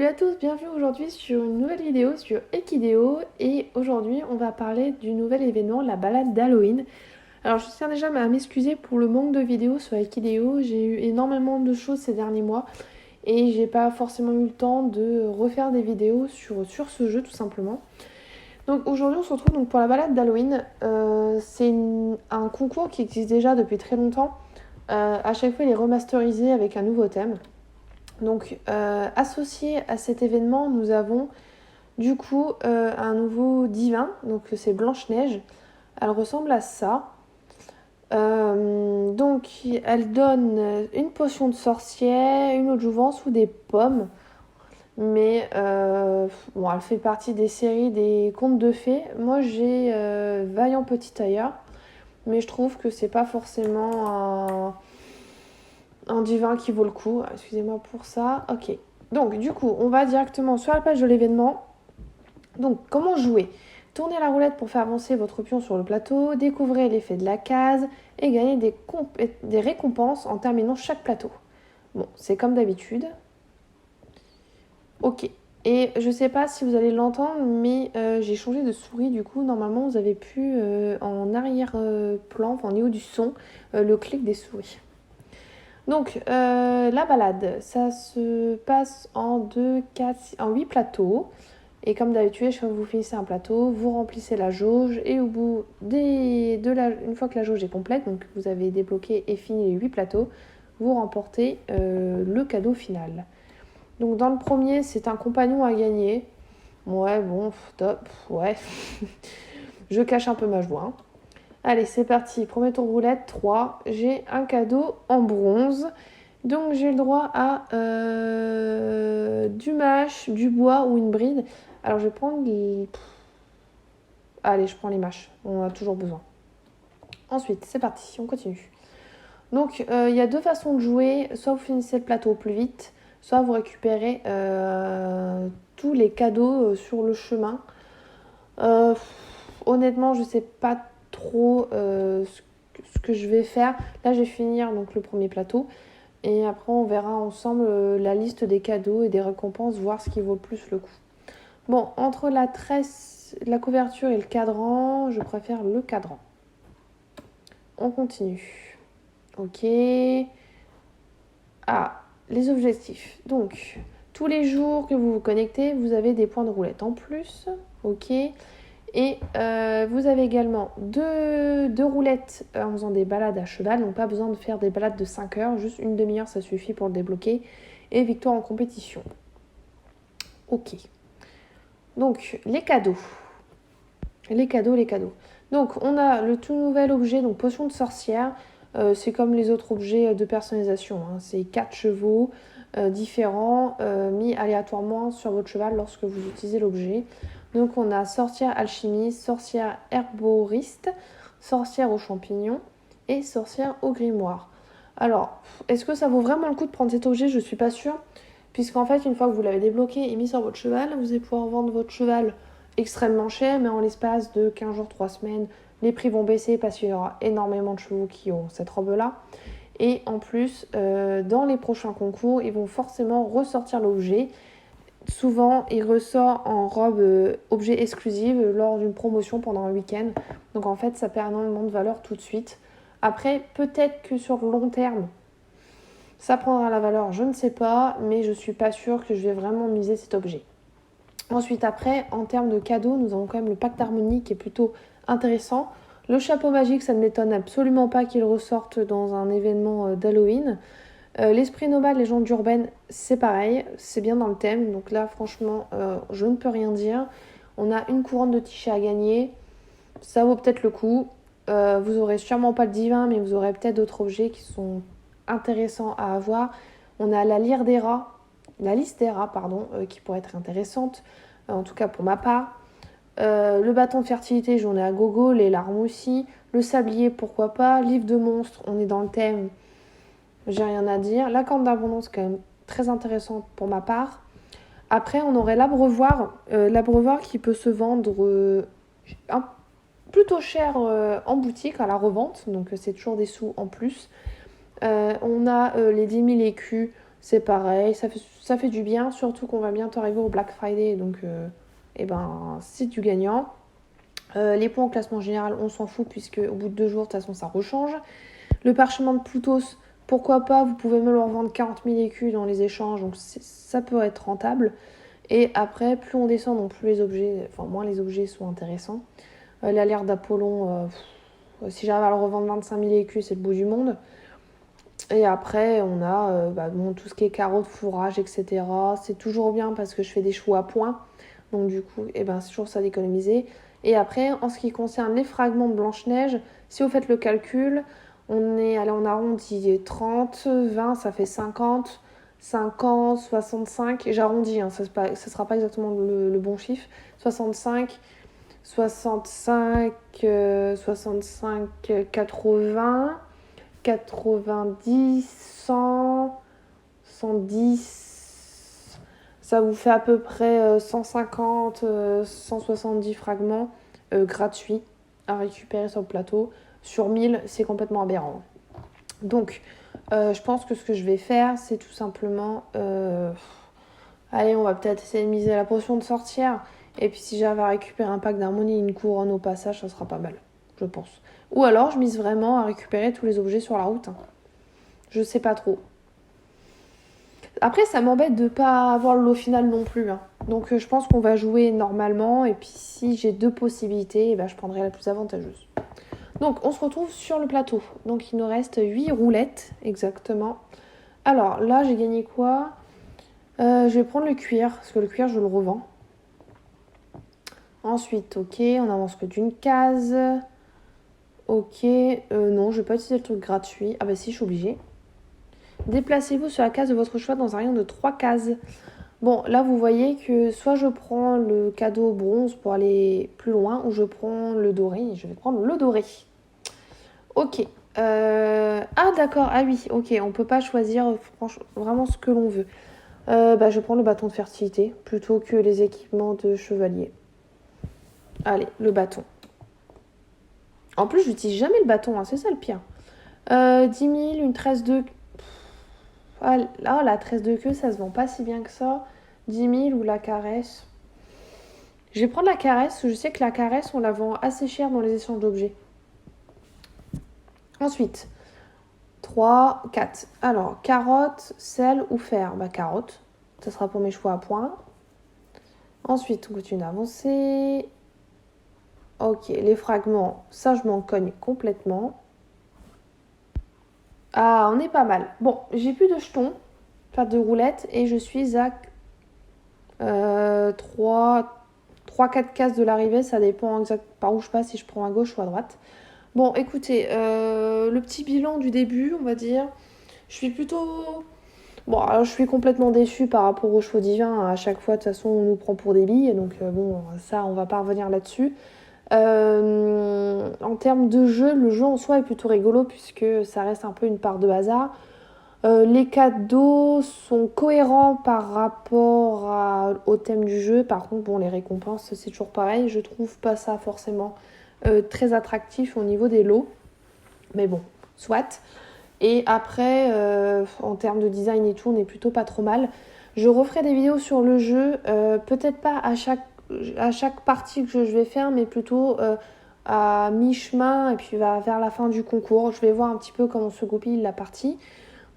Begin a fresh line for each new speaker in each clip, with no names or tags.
Salut à tous, bienvenue aujourd'hui sur une nouvelle vidéo sur Equideo et aujourd'hui on va parler du nouvel événement, la balade d'Halloween. Alors je tiens déjà à m'excuser pour le manque de vidéos sur Equideo, j'ai eu énormément de choses ces derniers mois et j'ai pas forcément eu le temps de refaire des vidéos sur ce jeu tout simplement. Donc aujourd'hui on se retrouve donc pour la balade d'Halloween. C'est un concours qui existe déjà depuis très longtemps. À chaque fois il est remasterisé avec un nouveau thème. Donc, associé à cet événement, nous avons du coup un nouveau divin, donc c'est Blanche-Neige. Elle ressemble à ça. Donc, elle donne une potion de sorcière, une eau de jouvence ou des pommes. Mais bon, elle fait partie des séries des contes de fées. Moi, j'ai Vaillant Petit Tailleur, mais je trouve que c'est pas forcément un divin qui vaut le coup. Excusez-moi pour ça. Ok. Donc, du coup, on va directement sur la page de l'événement. Donc, comment jouer? Tournez la roulette pour faire avancer votre pion sur le plateau, découvrez l'effet de la case et gagnez des récompenses en terminant chaque plateau. Bon, c'est comme d'habitude. Ok. Et je sais pas si vous allez l'entendre, mais j'ai changé de souris. Du coup, normalement, vous avez pu en arrière-plan, enfin au niveau du son, le clic des souris. Donc, la balade, ça se passe en 8 plateaux. Et comme d'habitude, quand vous finissez un plateau, vous remplissez la jauge. Et au bout une fois que la jauge est complète, donc vous avez débloqué et fini les 8 plateaux, vous remportez le cadeau final. Donc, dans le premier, c'est un compagnon à gagner. Ouais, bon, top, ouais. Je cache un peu ma joie. Allez, c'est parti. Premier tour roulette, 3. J'ai un cadeau en bronze. Donc j'ai le droit à du mâche, du bois ou une bride. Alors je vais prendre les... Allez, je prends les mâches. On en a toujours besoin. Ensuite, c'est parti, on continue. Donc il y a deux façons de jouer. Soit vous finissez le plateau au plus vite, soit vous récupérez tous les cadeaux sur le chemin. Honnêtement, je sais pas trop ce que je vais faire. Là, je vais finir donc le premier plateau. Et après, on verra ensemble la liste des cadeaux et des récompenses, voir ce qui vaut le plus le coup. Bon, entre la tresse, la couverture et le cadran, je préfère le cadran. On continue. Ok. Ah, les objectifs. Donc, tous les jours que vous vous connectez, vous avez des points de roulette en plus. Ok. Et vous avez également deux roulettes en faisant des balades à cheval. Donc pas besoin de faire des balades de 5 heures. Juste une demi-heure, ça suffit pour le débloquer. Et victoire en compétition. Ok. Donc les cadeaux. Les cadeaux. Donc on a le tout nouvel objet, donc potion de sorcière. C'est comme les autres objets de personnalisation. Hein. C'est 4 chevaux différents mis aléatoirement sur votre cheval lorsque vous utilisez l'objet. Donc on a sorcière alchimiste, sorcière herboriste, sorcière aux champignons et sorcière au grimoire. Alors, est-ce que ça vaut vraiment le coup de prendre cet objet? Je suis pas sûre. Puisqu'en fait, une fois que vous l'avez débloqué et mis sur votre cheval, vous allez pouvoir vendre votre cheval extrêmement cher, mais en l'espace de 15 jours, 3 semaines, les prix vont baisser parce qu'il y aura énormément de chevaux qui ont cette robe-là. Et en plus, dans les prochains concours, ils vont forcément ressortir l'objet. Souvent, il ressort en robe objet exclusive lors d'une promotion pendant un week-end. Donc en fait, ça perd énormément de valeur tout de suite. Après, peut-être que sur le long terme, ça prendra la valeur, je ne sais pas, mais je suis pas sûre que je vais vraiment miser cet objet. Ensuite, après, en termes de cadeaux, nous avons quand même le pack d'harmonie qui est plutôt intéressant. Le chapeau magique, ça ne m'étonne absolument pas qu'il ressorte dans un événement d'Halloween. L'esprit nomade, légende urbaine, c'est pareil, c'est bien dans le thème. Donc là, franchement, je ne peux rien dire. On a une couronne de tichet à gagner. Ça vaut peut-être le coup. Vous aurez sûrement pas le divin, mais vous aurez peut-être d'autres objets qui sont intéressants à avoir. On a la liste des rats, qui pourrait être intéressante, en tout cas pour ma part. Le bâton de fertilité, j'en ai à gogo, les larmes aussi. Le sablier, pourquoi pas. Livre de monstres, on est dans le thème, j'ai rien à dire. La corne d'abondance, quand même très intéressante pour ma part. Après, on aurait l'abreuvoir qui peut se vendre plutôt cher en boutique à la revente, donc c'est toujours des sous en plus. On a les 10 000 écus, C'est pareil, ça fait du bien, surtout qu'on va bientôt arriver au Black Friday, donc c'est du gagnant. Les points au classement général, on s'en fout, puisque au bout de 2 jours, de toute façon, ça rechange. Le parchemin de Plutos, pourquoi pas, vous pouvez me le revendre 40 000 écus dans les échanges, donc ça peut être rentable. Et après, plus on descend, donc plus les objets, moins les objets sont intéressants. La lyre d'Apollon, si j'arrive à le revendre 25 000 écus, c'est le bout du monde. Et après, on a tout ce qui est carottes, fourrage, etc. C'est toujours bien parce que je fais des choux à points. Donc du coup, c'est toujours ça d'économiser. Et après, en ce qui concerne les fragments de Blanche-Neige, si vous faites le calcul, on arrondit 30, 20, ça fait 50, 50, 65. Et j'arrondis, ça ne sera pas exactement le bon chiffre. 65, 65, 65, 80... 90, 100, 110, ça vous fait à peu près 150, 170 fragments gratuits à récupérer sur le plateau. Sur 1000, c'est complètement aberrant. Donc, je pense que ce que je vais faire, c'est tout simplement... allez, on va peut-être essayer de miser la potion de sorcière. Et puis si j'arrive à récupérer un pack d'harmonie et une couronne au passage, ça sera pas mal, je pense. Ou alors, je mise vraiment à récupérer tous les objets sur la route. Je sais pas trop. Après, ça m'embête de pas avoir le lot final non plus. Donc, je pense qu'on va jouer normalement. Et puis, si j'ai 2 possibilités, je prendrai la plus avantageuse. Donc, on se retrouve sur le plateau. Donc, il nous reste 8 roulettes, exactement. Alors, là, j'ai gagné quoi ? Je vais prendre le cuir, parce que le cuir, je le revends. Ensuite, ok, on avance que d'une case. Ok, non, je vais pas utiliser le truc gratuit. Ah bah si, je suis obligée. Déplacez-vous sur la case de votre choix dans un rayon de 3 cases. Bon, là, vous voyez que soit je prends le cadeau bronze pour aller plus loin, ou je prends le doré, et je vais prendre le doré. Ok. Ah, d'accord, ah oui, ok, on peut pas choisir vraiment ce que l'on veut. Je prends le bâton de fertilité, plutôt que les équipements de chevalier. Allez, le bâton. En plus, j'utilise jamais le bâton, c'est ça le pire. 10 000, une tresse de... la tresse de queue, ça se vend pas si bien que ça. 10 000 ou la caresse. Je vais prendre la caresse. Je sais que la caresse, on la vend assez cher dans les échanges d'objets. Ensuite, 3, 4. Alors, carotte, sel ou fer. Carotte. Ça sera pour mes choix à points. Ensuite, on continue d'avancer. Ok, les fragments, ça, je m'en cogne complètement. Ah, on est pas mal. Bon, j'ai plus de jetons, enfin de roulettes, et je suis à 3-4 cases de l'arrivée. Ça dépend exact par où je passe, si je prends à gauche ou à droite. Bon, écoutez, le petit bilan du début, on va dire, je suis plutôt... Bon, alors je suis complètement déçue par rapport aux chevaux divins. À chaque fois, de toute façon, on nous prend pour des billes, donc ça, on va pas revenir là-dessus. En termes de jeu, le jeu en soi est plutôt rigolo puisque ça reste un peu une part de hasard. Les cadeaux sont cohérents par rapport au thème du jeu. Par contre, les récompenses, c'est toujours pareil. Je trouve pas ça forcément très attractif au niveau des lots. Mais bon, soit. Et après, en termes de design et tout, on est plutôt pas trop mal. Je referai des vidéos sur le jeu, peut-être pas à chaque partie que je vais faire, mais plutôt à mi-chemin et puis vers la fin du concours. Je vais voir un petit peu comment se goupille la partie.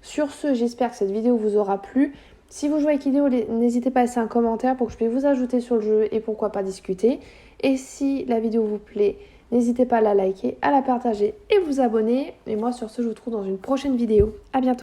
Sur ce, j'espère que cette vidéo vous aura plu. Si vous jouez avec Idéo, n'hésitez pas à laisser un commentaire pour que je puisse vous ajouter sur le jeu et pourquoi pas discuter. Et si la vidéo vous plaît, n'hésitez pas à la liker, à la partager et vous abonner. Et moi, sur ce, je vous retrouve dans une prochaine vidéo. À bientôt.